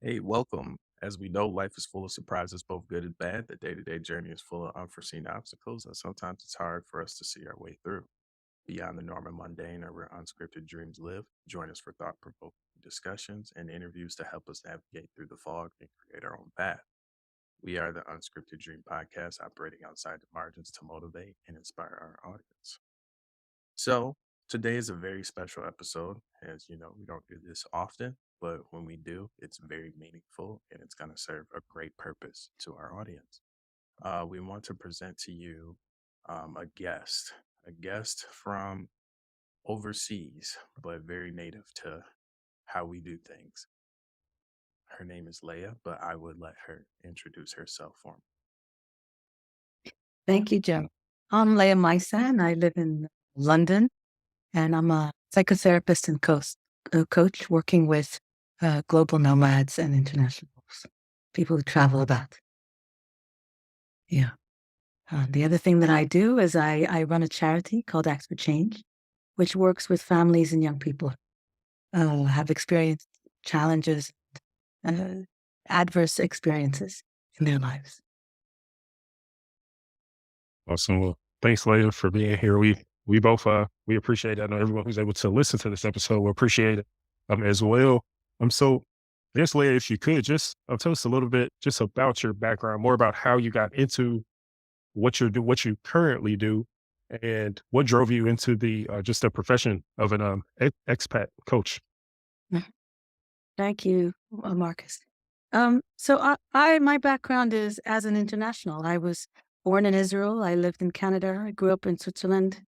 Hey, welcome. As we know, life is full of surprises, both good and bad. The day to day journey is full of unforeseen obstacles, and sometimes it's hard for us to see our way through. Beyond the norm and mundane are where unscripted dreams live. Join us for thought provoking discussions and interviews to help us navigate through the fog and create our own path. We are the Unscripted Dream Podcast, operating outside the margins to motivate and inspire our audience. So, today is a very special episode. As you know, we don't do this often, but when we do, it's very meaningful and it's going to serve a great purpose to our audience. We want to present to you a guest from overseas, but very native to how we do things. Her name is Leah, but I would let her introduce herself for me. Thank you, Joe. I'm Lea Mison. I live in London, and I'm a psychotherapist and coach working with global nomads and internationals, people who travel about. Yeah. The other thing that I do is I run a charity called Acts for Change, which works with families and young people who have experienced challenges, uh, adverse experiences in their lives. Awesome. Well, thanks, Leah, for being here. We both we appreciate it. I know everyone who's able to listen to this episode will appreciate it as well. So I guess, Leah, if you could just tell us a little bit just about your background, more about how you got into what you currently do, and what drove you into the just the profession of an expat coach. Mhm. Thank you, Marcus. My background is as an international. I was born in Israel. I lived in Canada. I grew up in Switzerland.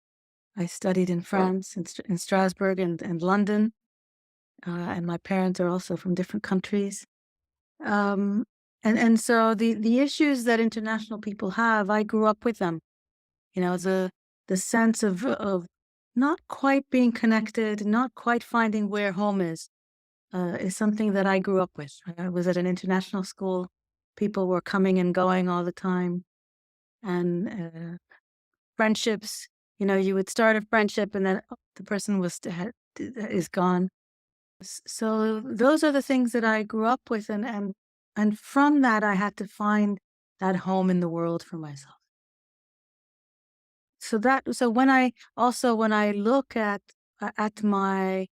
I studied in France, in Strasbourg and London. And my parents are also from different countries. And so the issues that international people have, I grew up with them. You know, the sense of not quite being connected, not quite finding where home is something that I grew up with. I was at an international school. People were coming and going all the time, and friendships. You know, you would start a friendship, and then the person is gone. So those are the things that I grew up with, and from that, I had to find that home in the world for myself. So when I look at my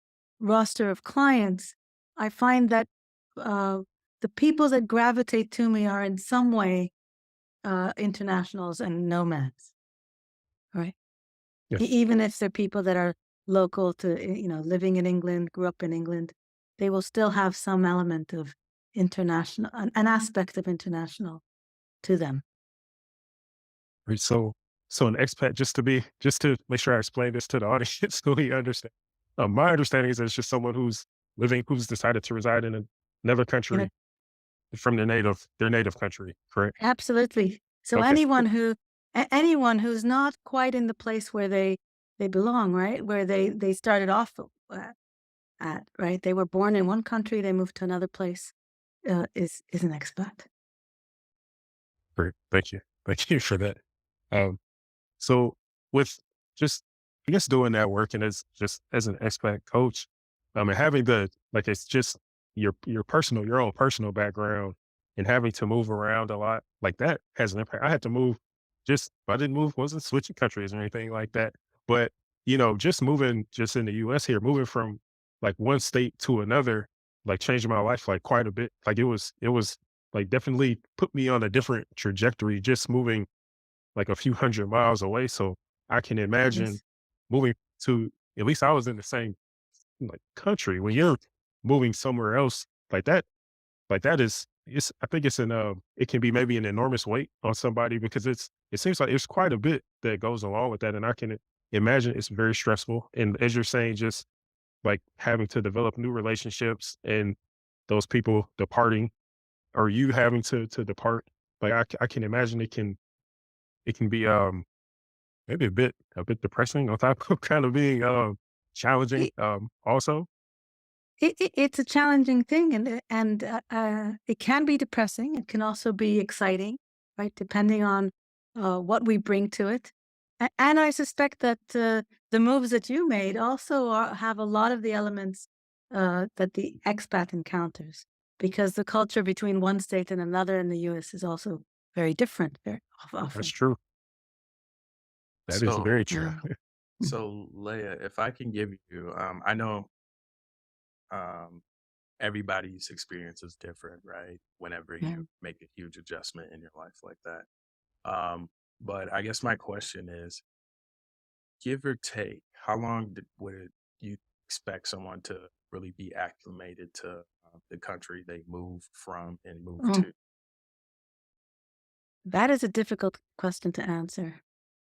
roster of clients, I find that uh, the people that gravitate to me are in some way internationals and nomads, right? Yes. Even if they're people that are local to living in England, grew up in England, they will still have some element of international, an aspect of international to them. Right. So an expat, just to make sure I explain this to the audience so we understand. My understanding is that it's just someone who's decided to reside in another You know, country from their native country, correct? absolutely. So Okay. anyone who's not quite in the place where they belong, right? Where they started off at, right? They were born in one country, they moved to another place, is an expat. Great. Thank you. Thank you for that. Um, so with just, I guess, doing that work and as an expat coach, and having it's just your own personal background, and having to move around a lot like that has an impact. I had to move I didn't move, wasn't switching countries or anything like that. But, just moving just in the US here, moving from like one state to another, like changing my life like quite a bit. Like it was like definitely put me on a different trajectory, just moving like a few hundred miles away. So I can imagine Yes. moving to, at least I was in the same like country. When you're moving somewhere else like that is, I think it can be maybe an enormous weight on somebody, because it seems like there's quite a bit that goes along with that. And I can imagine it's very stressful. And as you're saying, just like having to develop new relationships, and those people departing, or you having to depart. Like I can imagine it can be maybe a bit depressing on top of kind of being challenging also. It's a challenging thing, it can be depressing. It can also be exciting, right? Depending on what we bring to it. And I suspect that the moves that you made also have a lot of the elements that the expat encounters. because the culture between one state and another in the US is also very different very That's often. true. That is So, very true. Yeah. Mm. so Leah, if I can give you, I know um, everybody's experience is different, right? Whenever Yeah. you make a huge adjustment in your life like that. But I guess my question is, give or take, how long would you expect someone to really be acclimated to the country they move from and move Mm. to? That is a difficult question to answer.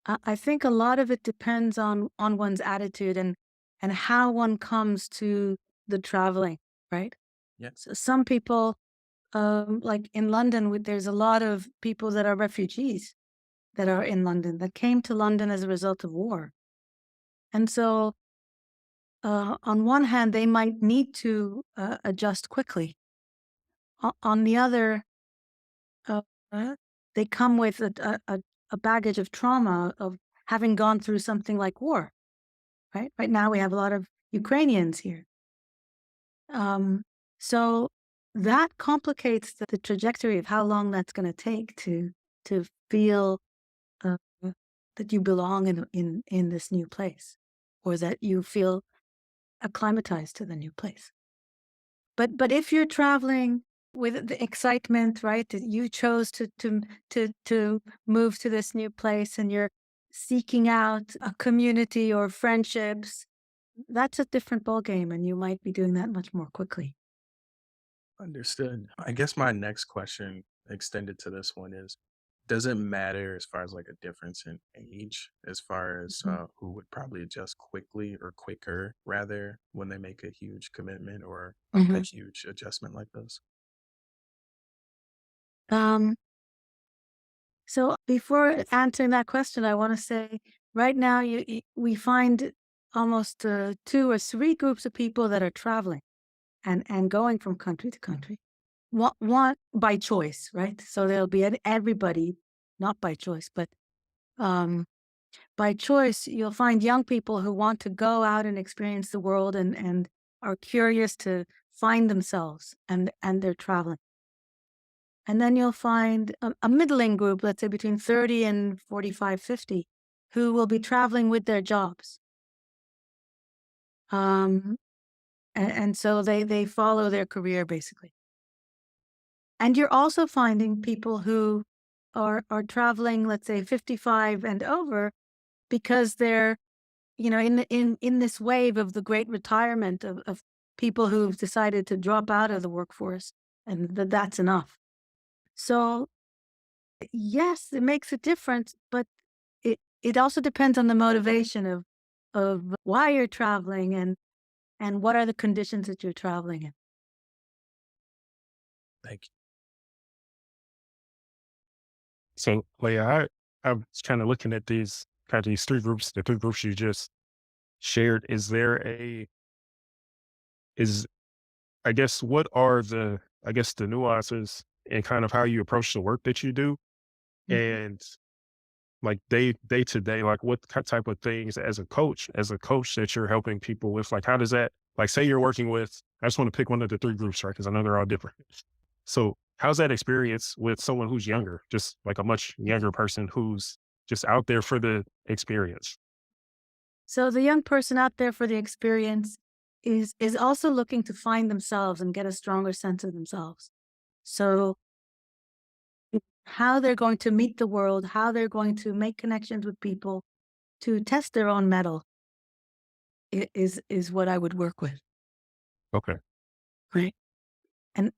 I think a lot of it depends on one's attitude and how one comes to the traveling, right? Yeah, So some people, like in London, there's a lot of people that are refugees that are in London that came to London as a result of war, and so on one hand, they might need to adjust quickly. On the other, uh, uh, they come with a baggage of trauma of having gone through something like war. Right now, we have a lot of Ukrainians here. Um, so that complicates the trajectory of how long that's going to take to feel uh, that you belong in this new place, or that you feel acclimatized to the new place. But if you're traveling with the excitement, right, that you chose to move to this new place, and you're seeking out a community or friendships, that's a different ballgame, and you might be doing that much more quickly. understood. I guess my next question extended to this one is, does it matter as far as like a difference in age, as far as Mhm. who would probably adjust quickly or quicker rather when they make a huge commitment or a Mhm. huge adjustment like this? Um, so before answering that question, I want to say right now we find almost two or three groups of people that are traveling and going from country to country. One by choice, right? So there'll be everybody, not by choice, but um, by choice, you'll find young people who want to go out and experience the world and are curious to find themselves, and they're traveling. And then you'll find a middling group, let's say between 30 and 45, 50, who will be traveling with their jobs. Um, and so they follow their career basically. And you're also finding people who are traveling, let's say 55 and over, because they're, in this wave of the great retirement of people who've decided to drop out of the workforce, and that's enough. So yes, it makes a difference, but it also depends on the motivation of why you're traveling and what are the conditions that you're traveling in. Thank So, Leah, I was kind of looking at these three groups, the three groups you just shared. Is I guess what are the nuances and kind of how you approach the work that you do, Mhm, and like day to day, like what type of things as a coach that you're helping people with, like how does that, like say you're working with, I just want to pick one of the three groups, right? Because I know they're all different. So how's that experience with someone who's younger, just like a much mhm. younger person who's just out there for the experience? So the young person out there for the experience is also looking to find themselves and get a stronger sense of themselves. So how they're going to meet the world, how they're going to make connections with people to test their own mettle is what I would work with. Okay. Right. And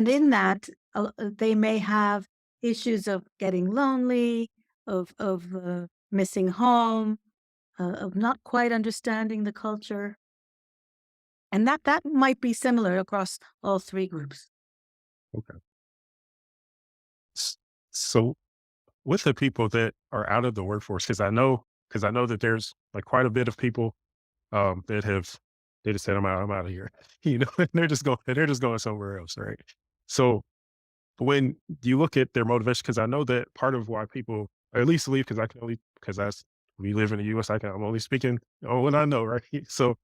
in that, they may have issues of getting lonely, of missing home, of not quite understanding the culture, and that might be similar across all three groups. Okay. S- So with the people that are out of the workforce, because I know that there's like quite a bit of people that have they just said, I'm out of here. And they're just going somewhere else, right? So when you look at their motivation, because I know that part of why people at least leave, because we live in the US, I'm only speaking on what I know, right? So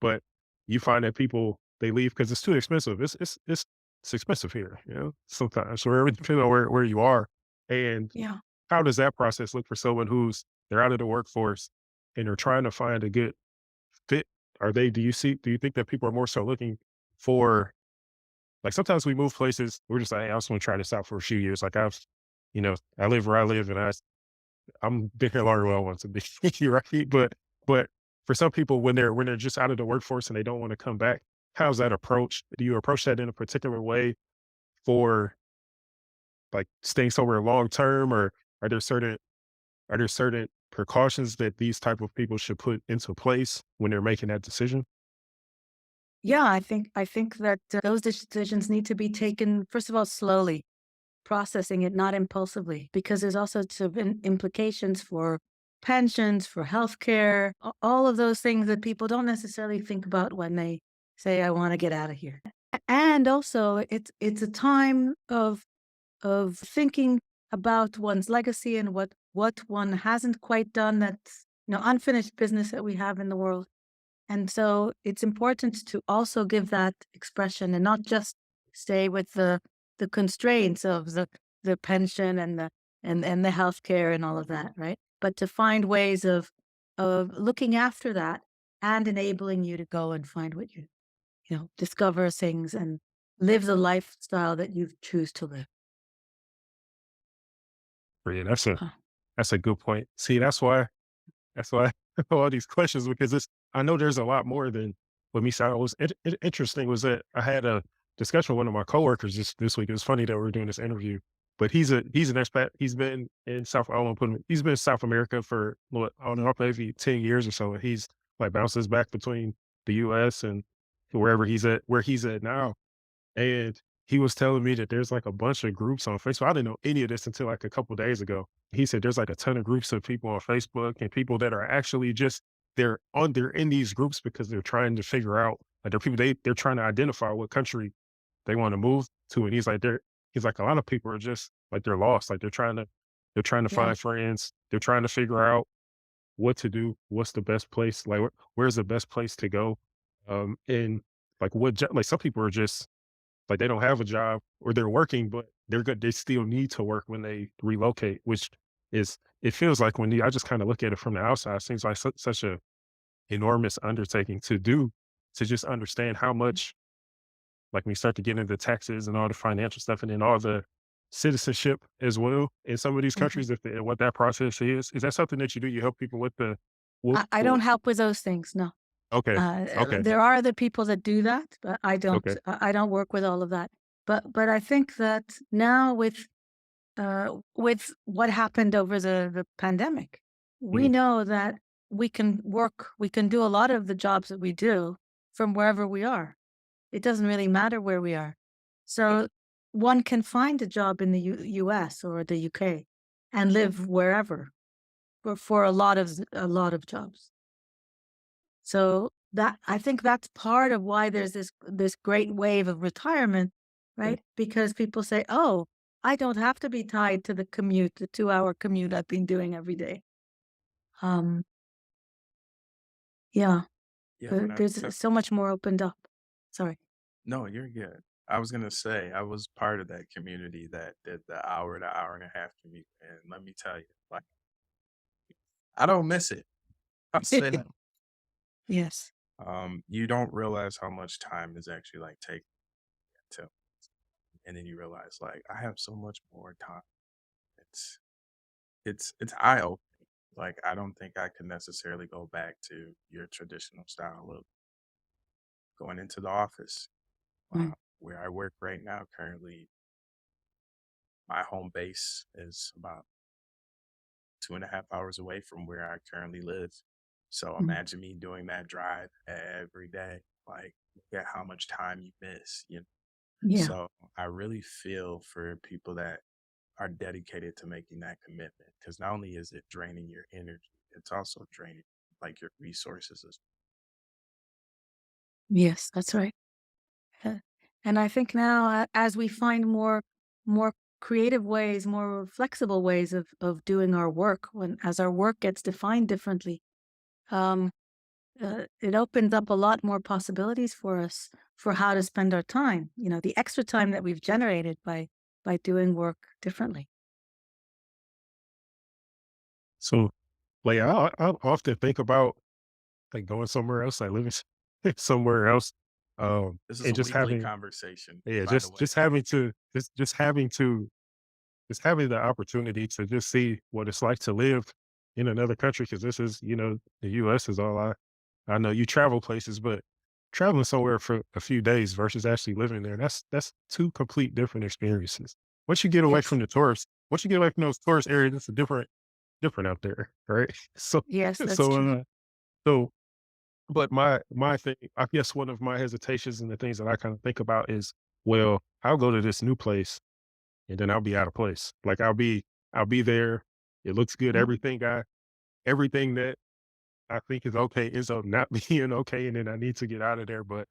but you find that people they leave because it's too expensive. It's expensive here, sometimes where depending on where you are. And Yeah. how does that process look for someone who's they're out of the workforce and they're trying to find a good fit? Do you think that people are more so looking for like sometimes we move places, we're just like, hey, I just want to try this out for a few years. Like I live where I live and I'm been here longer than I want to be, right? But for some people, when they're just out of the workforce and they don't want to come back, how's that approach? Do you approach that in a particular way for like staying somewhere long term, or are there certain are there certain precautions that these type of people should put into place when they're making that decision? Yeah, I think that those decisions need to be taken, first of all, slowly, processing it, not impulsively, because there's also implications for pensions, for healthcare, all of those things that people don't necessarily think about when they say, "I want to get out of here." And also, it's a time of thinking about one's legacy and what one hasn't quite done, that's unfinished business that we have in the world. And so it's important to also give that expression and not just stay with the constraints of the pension and the healthcare and all of that, right? But to find ways of looking after that and enabling you to go and find what discover things and live the lifestyle that you choose to live. Yeah, Uh, that's a good point. See, that's why all these questions because I know there's a lot more than what me sound. What was interesting was that I had a discussion with one of my coworkers this week. It was funny that we were doing this interview, but he's an expat. He's been in South. I don't want to put him. He's been in South America for what I don't know, maybe 10 years or so. And he's like bounces back between the U.S. and where he's at now. And he was telling me that there's like a bunch of groups on Facebook. I didn't know any of this until like a couple days ago. He said there's like a ton of groups of people on Facebook and people that are actually just they're in these groups because they're trying to figure out like they're people they're trying to identify what country they want to move to. And he's like a lot of people are just like they're lost. Like they're trying to yeah, find friends. They're trying to figure out what to do, what's the best place, like where's the best place to go. And like like some people are just like they don't have a job or they're working, but they're good. They still need to work when they relocate, which it feels like I just kind of look at it from the outside, it seems like such a enormous undertaking to do to just understand how much, like when you start to get into taxes and all the financial stuff and then all the citizenship as well in some of these mhm. countries, what that process is. Is that something that you do? You help people with what, I don't help with those things. No. okay. Okay. There are other people that do that, but Okay. I don't work with all of that. But I think that now with what happened over the pandemic, we Mhm. know that we can do a lot of the jobs that we do from wherever we are. It doesn't really matter where we are. So one can find a job in the US or the UK and live wherever for a lot of jobs. So that I think that's part of why there's this great wave of retirement, right? Because people say, "Oh, I don't have to be tied to the commute, the 2-hour commute I've been doing every day." Um, yeah, Yeah, when I there's took so much more opened up. Sorry. no, you're good. I was gonna say I was part of that community that did the hour to hour and a half commute, and let me tell you, like I don't miss it. I'll say that. Yes. You don't realize how much time is actually like taken to, and then you realize like I have so much more time. It's it's eye opening. Like I don't think I could necessarily go back to your traditional style of going into the office. Mm, Where I work right now, currently, my home base is about 2.5 hours away from where I currently live. So mm. imagine me doing that drive every day. Like, look at how much time you miss. Yeah. So I really feel for people that are dedicated to making that commitment because not only is it draining your energy, it's also draining like your resources as Yes, that's right. Uh, and I think now, as we find more creative ways, more flexible ways of doing our work, when as our work gets defined differently, um, it opens up a lot more possibilities for us. for how to spend our time, the extra time that we've generated by doing work differently. So, like, I often think about like going somewhere else, like living somewhere else, This is and a just weekly having, conversation, yeah, by the way. just having to, just having the opportunity to just see what it's like to live in another country. Because this is, the U.S. is all I know. You travel places, but traveling somewhere for a few days versus actually living there, that's two complete different experiences. Once you get away Yes. from the tourists, once you get away from those tourist areas, it's a different out there, right? So, Yes, that's so, true. so, but my thing, I guess one of my hesitations and the things that I kind of think about is, well, I'll go to this new place and then I'll be out of place. Like I'll be there. It looks good. Mhm. Everything that I think is okay ends up not being okay, and then I need to get out of there. But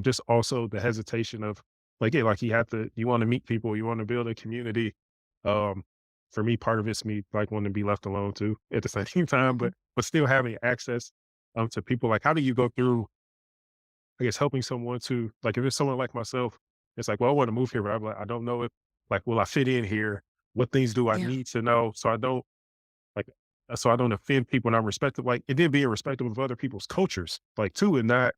just also the hesitation of like, yeah, like you want to meet people, you want to build a community. Um, for me, part of it's me like wanting to be left alone too at the same time, Mhm. but still having access to people. Like, how do you go through, I guess, helping someone to like if it's someone like myself, it's like, well, I want to move here, but I'm like, I don't know if like will I fit in here? What things do I Yeah. need to know like so I don't offend people and I'm respectful, like, and then being respectful of other people's cultures, like, too, and not,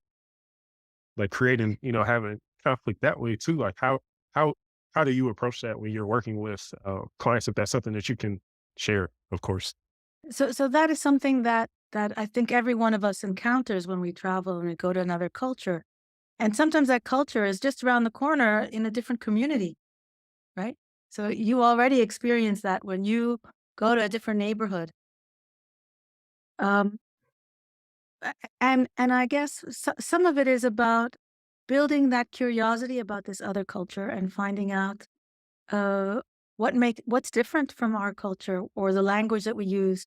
like, creating, having conflict that way too. Like, how how do you approach that when you're working with, clients, if that's something that you can share, of course? So that is something that I think every one of us encounters when we travel and we go to another culture. And sometimes that culture is just around the corner in a different community, right? So you already experience that when you go to a different neighborhood. Um, and I guess some of it is about building that curiosity about this other culture and finding out uh, what's different from our culture or the language that we use,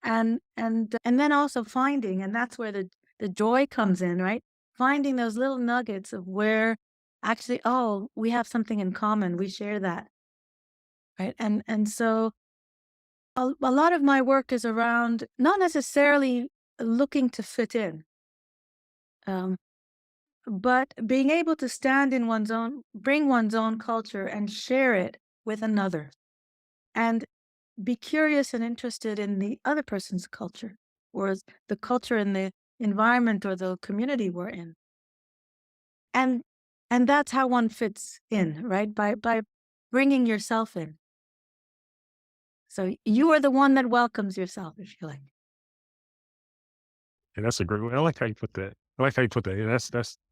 and then also finding, and that's where the joy comes in, right? Finding those little nuggets of where actually, oh, we have something in common, we share that, right? And so a lot of my work is around not necessarily looking to fit in. Um, But being able to stand in bring one's own culture and share it with another, and be curious and interested in the other person's culture, or the culture in the environment or the community we're in. And and that's how one fits in, right? By bringing yourself in. So you are the one that welcomes yourself, if you like. And that's a great way. I like how you put that. I like how you put that. Yeah,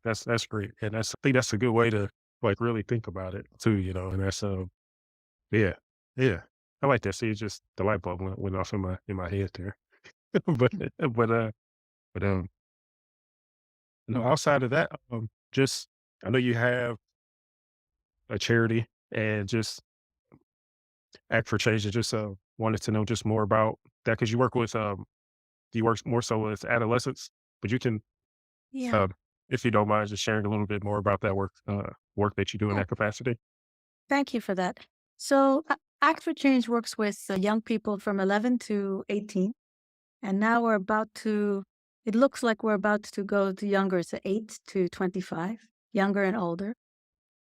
that's great, and I think that's a good way to, like, really think about it too, and that's, yeah, yeah. I like that. See, it's just the light bulb went off in my head there. But but, uh but, no, outside of that, just I know you have a charity and just Act for Change, and just, wanted to know just more about that because you work with, you work more so with adolescents, but you can, Yeah. um, if you don't mind just sharing a little bit more about that work that you do in Yeah. that capacity? Thank you for that. So Act for Change works with young people from 11 to 18. And now it looks like we're about to go to younger, so 8 to 25, younger and older.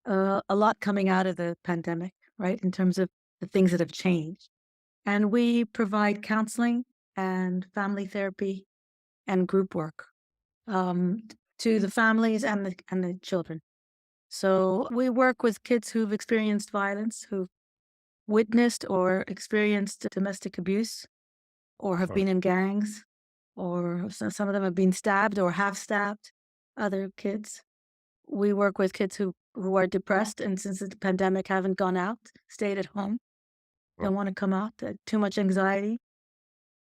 A lot coming out of the pandemic, right, in terms of the things that have changed. And we provide counseling and family therapy and group work to the families and the children. So we work with kids who've experienced violence, who've witnessed or experienced domestic abuse, or have Oh, been in gangs, or some of them have been stabbed or have stabbed other kids. We work with kids who are depressed and since the pandemic haven't gone out, stayed at home, oh, don't want to come out, too much anxiety.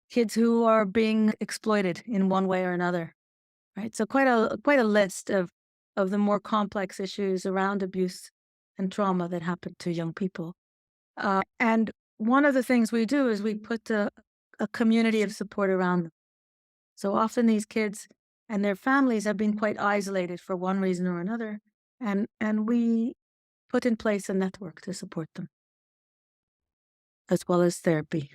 Kids who are being exploited in one way or another, right? So quite a list of the more complex issues around abuse and trauma that happen to young people. And one of the things we do is we put a community of support around them. So often these kids and their families have been quite isolated for one reason or another, and we put in place a network to support them, as well as therapy.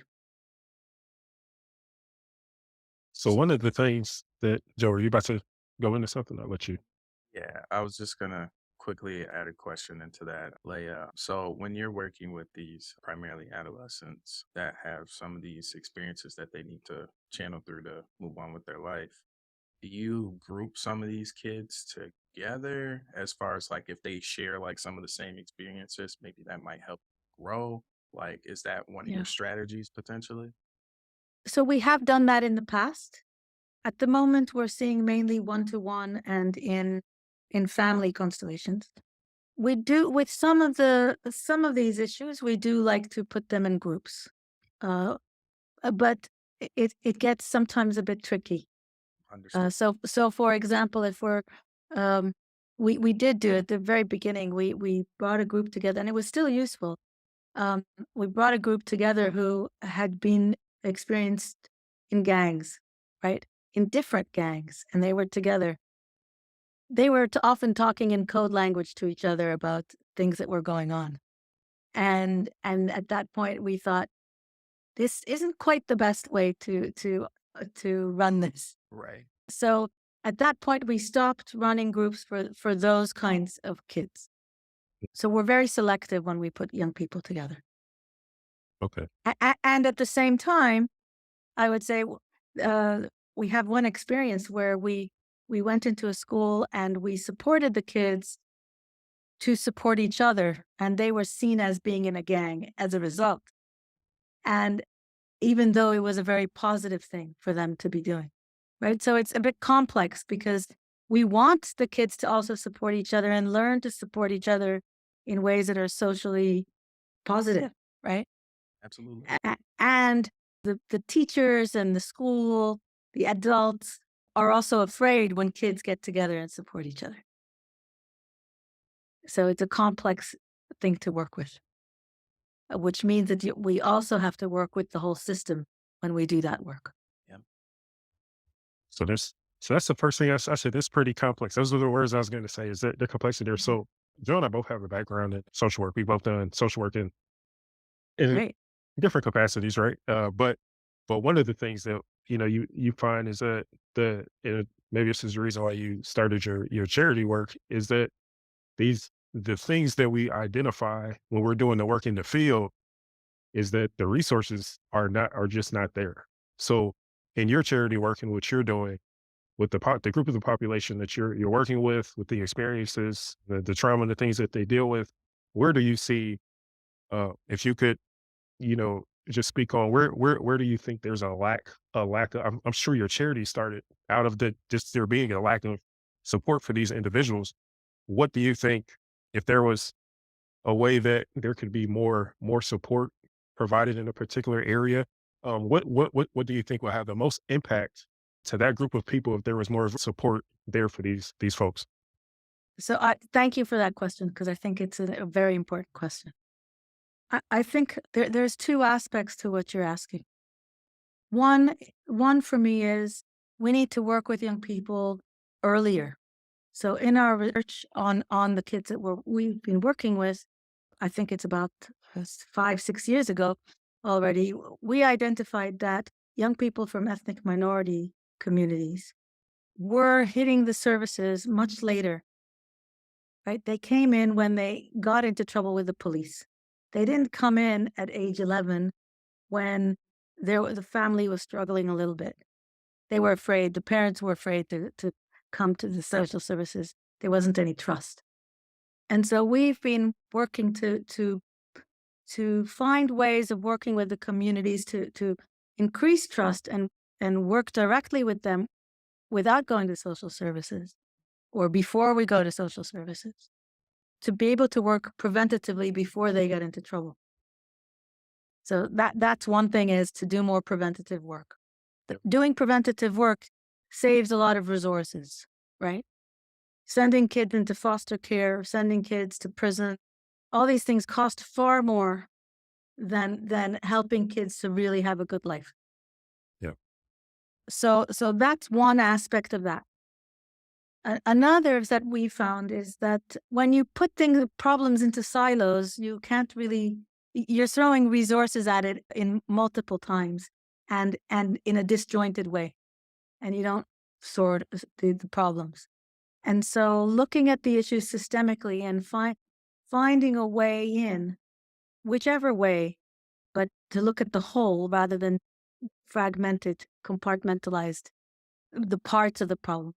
so one of the things that Joe, are you about to go into something? I'll let you. Yeah, I was just gonna quickly add a question into that, Leia. So when you're working with these primarily adolescents that have some of these experiences that they need to channel through to move on with their life, do you group some of these kids together as far as like if they share like some of the same experiences, maybe that might help grow? Like, is that one of your Yeah. strategies potentially? So we have done that in the past. At the moment, we're seeing mainly one-to-one and in family constellations. We do with some of these issues, we do like to put them in groups. Uh, but it gets sometimes a bit tricky. Understood. So for example, if we're um, we did do at the very beginning, we brought a group together, and it was still useful. Um, we brought a group together who had been experienced in gangs, right? In different gangs, and they were together. They were often talking in code language to each other about things that were going on. And at that point, we thought this isn't quite the best way to run this. Right. So at that point, we stopped running groups for those kinds of kids. So we're very selective when we put young people together. Okay. And at the same time, I would say we have one experience where we went into a school and we supported the kids to support each other, and they were seen as being in a gang as a result. And even though it was a very positive thing for them to be doing, right? So it's a bit complex because we want the kids to also support each other and learn to support each other in ways that are socially positive, right? Absolutely. And the teachers and the school, the adults are also afraid when kids get together and support each other. So it's a complex thing to work with, which means that we also have to work with the whole system when we do that work. Yeah. So there's so that's the first thing I said. It's pretty complex. Those are the words I was going to say. Is that the complexity there? Mhm. So Joe and I both have a background in social work. We both done social work in Great. different capacities, right? But one of the things that you find is that maybe this is the reason why you started your charity work is that the things that we identify when we're doing the work in the field is that the resources are just not there. So in your charity work and what you're doing with the group of the population that you're working with the experiences, the trauma, and the things that they deal with, where do you see if you could just speak on where do you think there's a lack of, I'm sure your charity started out of just there being a lack of support for these individuals. What do you think if there was a way that there could be more support provided in a particular area? What do you think will have the most impact to that group of people if there was more support there for these folks? So I thank you for that question because I think it's a very important question. I think there's two aspects to what you're asking. One, one for me is we need to work with young people earlier. So in our research on the kids that we've been working with, I think it's about 5, 6 years ago already, we identified that young people from ethnic minority communities were hitting the services much later, right? They came in when they got into trouble with the police. They didn't come in at age 11 when the family was struggling a little bit. They were afraid. The parents were afraid to come to the social services. There wasn't any trust. And so we've been working to find ways of working with the communities to increase trust and work directly with them without going to social services or before we go to social services to be able to work preventatively before they get into trouble. So that's one thing is to do more preventative work. Yep. Doing preventative work saves a lot of resources, right? Sending kids into foster care, sending kids to prison, all these things cost far more than helping kids to really have a good life. Yeah. So that's one aspect of that. Another is that we found is that when you put problems into silos, you can't really you're throwing resources at it in multiple times and in a disjointed way, and you don't sort the problems. And so looking at the issues systemically and finding a way in, whichever way, but to look at the whole rather than fragmented, compartmentalized, the parts of the problem.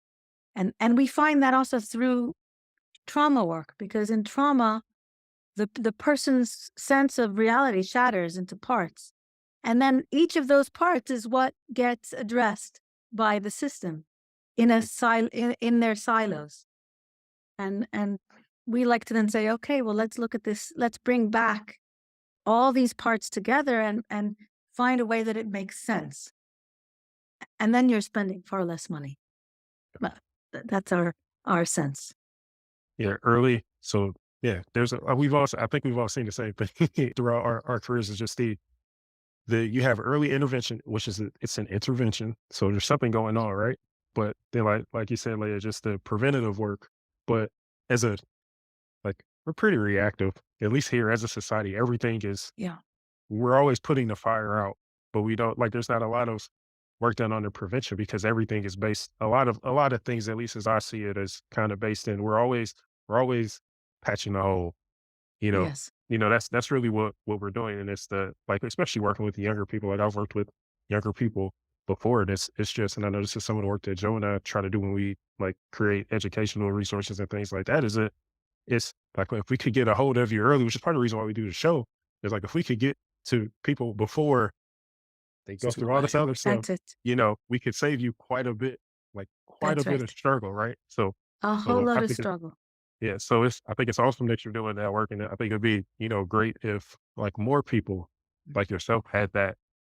And we find that also through trauma work, because in trauma, the person's sense of reality shatters into parts. And then each of those parts is what gets addressed by the system in in their silos. And we like to then say, okay, well, let's look at this, let's bring back all these parts together and find a way that it makes sense. And then you're spending far less money. But that's our sense. Yeah, early. So yeah, we've also, I think we've all seen the same thing throughout our careers is just you have early intervention, which is it's an intervention. So there's something going on, right? But then like you said, Leah, just the preventative work. But as a, like, we're pretty reactive, at least here as a society, everything is, Yeah. we're always putting the fire out, but we don't, like, there's not a lot of work done on the prevention because everything is based, a lot of things, at least as I see it, is kind of based in, we're always patching the hole, you know, Yes. that's really what we're doing. And it's like, especially working with the younger people, like I've worked with younger people before, and it's just, and I know this is some of the work that Joe and I try to do when we like create educational resources and things like that, it's like, if we could get a hold of you early, which is part of the reason why we do the show, is like, if we could get to people before they It's go too through all this late. other stuff, That's it. we could save you quite a bit, like quite a That's bit of right. struggle, right? So, A whole I lot of think struggle. yeah, so I think it's awesome that you're doing that work, and I think it'd be, great if like more people like yourself had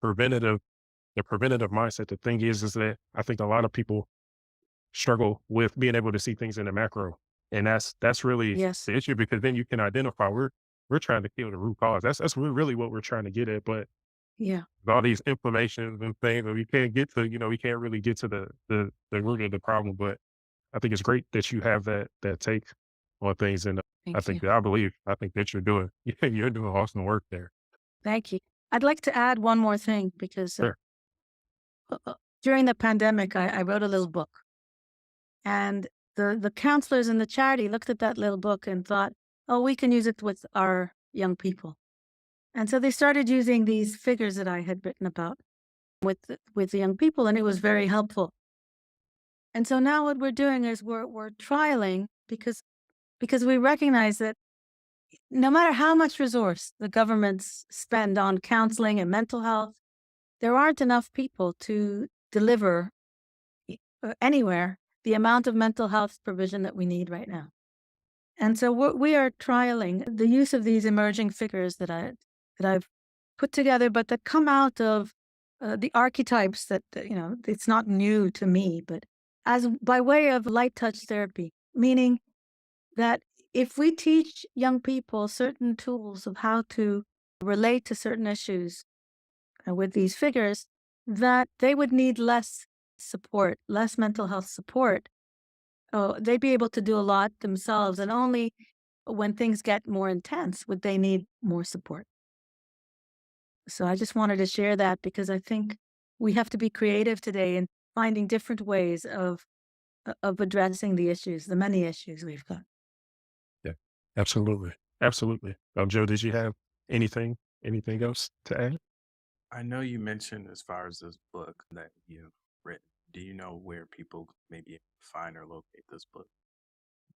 preventative, the preventative mindset. The thing is that I think a lot of people struggle with being able to see things in the macro, and that's really Yes. the issue, because then you can identify, we're trying to kill the root cause. That's really what we're trying to get at, but Yeah. with all these inflammations and things, and we can't get to, we can't really get to the root of the problem. But I think it's great that you have that take on things, and Thank you. I think that you're doing you're doing awesome work there. Thank you. I'd like to add one more thing because Sure. during the pandemic, I wrote a little book, and the counselors in the charity looked at that little book and thought, oh, we can use it with our young people. And so they started using these figures that I had written about with the young people, and it was very helpful. And so now what we're doing is we're trialing because we recognize that no matter how much resource the governments spend on counseling and mental health, there aren't enough people to deliver anywhere the amount of mental health provision that we need right now. And so we are trialing the use of these emerging figures that I've put together, but that come out of the archetypes that it's not new to me, but as by way of light touch therapy, meaning that if we teach young people certain tools of how to relate to certain issues with these figures, that they would need less support, less mental health support. Oh, they'd be able to do a lot themselves, and only when things get more intense would they need more support. So I just wanted to share that because I think we have to be creative today in finding different ways of addressing the issues, the many issues we've got. Yeah, absolutely, absolutely. Joe, did you have anything else to add? I know you mentioned as far as this book that you've written. Do you know where people may be able to find or locate this book?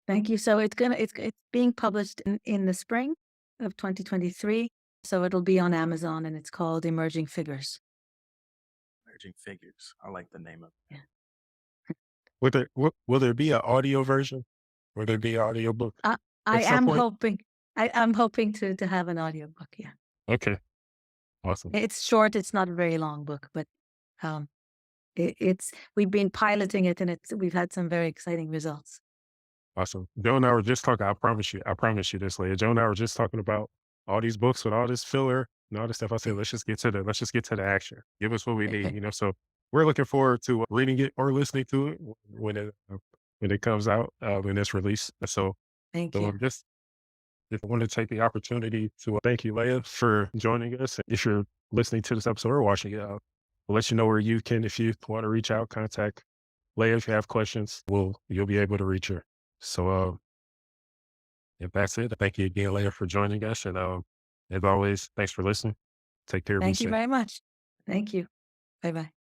Thank you. So it's being published in the spring of 2023. So it'll be on Amazon, and it's called Emerging Figures. Emerging Figures. I like the name of it. Yeah. Will there be an audio version? Will there be an audio book I, at I some am point? hoping I'm hoping to have an audiobook. Yeah. Okay, awesome. It's short, it's not a very long book, but um it's we've been piloting it, and we've had some very exciting results. Awesome. Joe and I were just talking. I promise you this, Leah. Joe and I were just talking about all these books with all this filler and all this stuff. I said, let's just get to the action. Give us what we need, So we're looking forward to reading it or listening to it when it comes out, when it's released. Thank So you. I'm just want to take the opportunity to thank you, Leah, for joining us. If you're listening to this episode or watching it, we'll let you know where you can, if you want to reach out, contact Leah. If you have questions, you'll be able to reach her. So, if that's it, thank you again, Leah, for joining us. And as always, thanks for listening. Take care. Be Thank you safe. very much. Thank you. Bye bye.